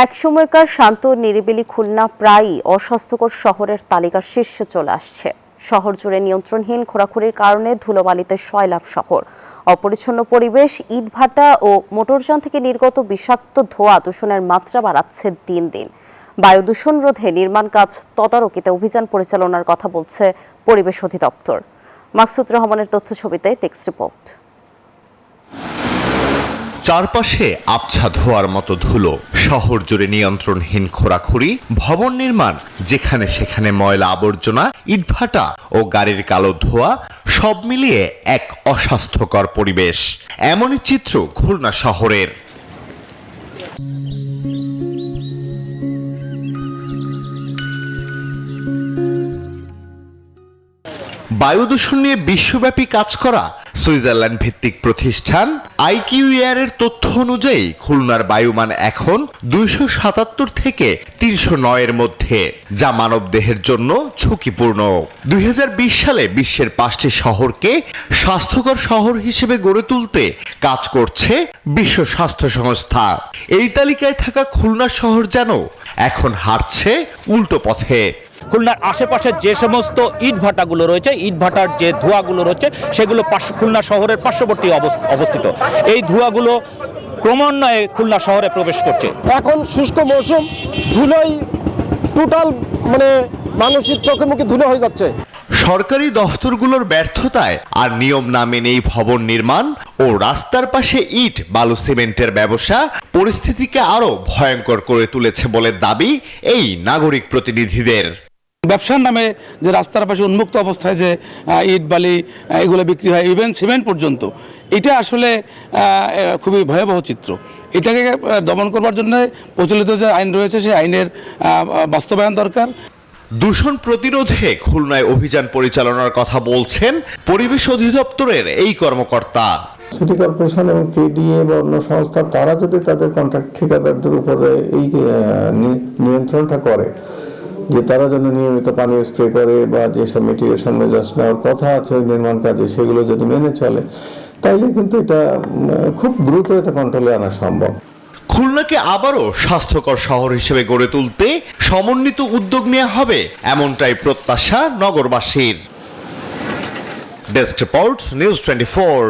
একসময়কার শান্ত নিরিবিলি খুলনা প্রায়ই অস্বাস্থ্যকর শহরের তালিকার শীর্ষে চলে আসছে। শহর জুড়ে নিয়ন্ত্রণহীন খোঁড়াখুড়ির কারণে ধুলোবালিতে সয়লাব শহর। অপরিচ্ছন্ন পরিবেশ, ইটভাটা ও মোটরযান থেকে নির্গত বিষাক্ত ধোঁয়া দূষণের মাত্রা বাড়াচ্ছে দিন দিন। বায়ু দূষণ রোধে নির্মাণ কাজ তদারকিতে অভিযান পরিচালনার কথা বলছে পরিবেশ অধিদপ্তর। মাকসুদ রহমানের তথ্য ছবিতে টেক্সট রিপোর্ট। চারপাশে আবছা ধোয়ার মতো ধুলো, শহর জুড়ে নিয়ন্ত্রণহীন খোঁড়াখুড়ি, ভবন নির্মাণ, যেখানে সেখানে ময়লা আবর্জনা, ইটভাটা ও গাড়ির কালো ধোঁয়া, সব মিলিয়ে এক অস্বাস্থ্যকর পরিবেশ। এমনই চিত্র খুলনা শহরের। বায়ু দূষণ নিয়ে বিশ্বব্যাপী কাজ করা সুইজারল্যান্ড ভিত্তিক প্রতিষ্ঠান IQAir এর তথ্য অনুযায়ী খুলনার বায়ুমান এখন 277 থেকে 309 এর মধ্যে, যা মানবদেহের জন্য ঝুঁকিপূর্ণ। 2020 সালে বিশ্বের 5টি শহরকে স্বাস্থ্যকর শহর হিসেবে গড়ে তুলতে কাজ করছে বিশ্ব স্বাস্থ্য সংস্থা। এই তালিকায় থাকা খুলনা শহর যেন এখন হাঁটছে উল্টো পথে। খুলনার আশেপাশে যে সমস্ত ইটভাটাগুলো রয়েছে, ইটভাটার যে ধোঁয়াগুলো রয়েছে, সেগুলো খুলনা শহরের পার্শ্ববর্তী অবস্থিত। এই ধোঁয়াগুলো ক্রমান্বয়ে খুলনা শহরে প্রবেশ করছে। এখন শুষ্ক মৌসুম, ধুলোই টোটাল মানুষের চোখে মুখে ধুলো হয়ে যাচ্ছে। সরকারি দফতরগুলোর ব্যর্থতায় আর নিয়ম না মেনেই ভবন নির্মাণ ও রাস্তার পাশে ইট বালু সিমেন্টের ব্যবসা পরিস্থিতিকে আরো ভয়ঙ্কর করে তুলেছে বলে দাবি এই নাগরিক প্রতিনিধিদের। ব্যবসার নামে যে রাস্তার পাশে উন্মুক্ত অবস্থায় যে ইট বালি এগুলো বিক্রি হয়, ইভেন সিমেন্ট পর্যন্ত, এটা আসলে খুবই ভয়াবহ চিত্র। এটাকে দমন করবার জন্য প্রচলিত যে আইন রয়েছে সেই আইনের বাস্তবায়ন দরকার। দূষণ প্রতিরোধে খুলনায় অভিযান পরিচালনার কথা বলছেন পরিবেশ অধিদপ্তরের এই কর্মকর্তা। সিটি কর্পোরেশন এবং কেডিএ বা অন্য সংস্থা, তারা যদি তাদের কন্ট্রাক্ট ঠিকাদারদের উপরে এই নিয়ন্ত্রণটা করে যে তারা যেন নিয়মিত পানি স্প্রে করে বা যেসব মিটিগেশন মেজার্স নেওয়ার কথা আছে ওই নির্মাণ কাজে, সেগুলো যদি মেনে চলে, তাইলে কিন্তু এটা খুব দ্রুত এটা কন্ট্রোলে আনা সম্ভব। খুলনাকে আবারও স্বাস্থ্যকর শহর হিসেবে গড়ে তুলতে সমন্বিত উদ্যোগ নেওয়া হবে, এমনটাই প্রত্যাশা নগরবাসীর। Desk report, news 24।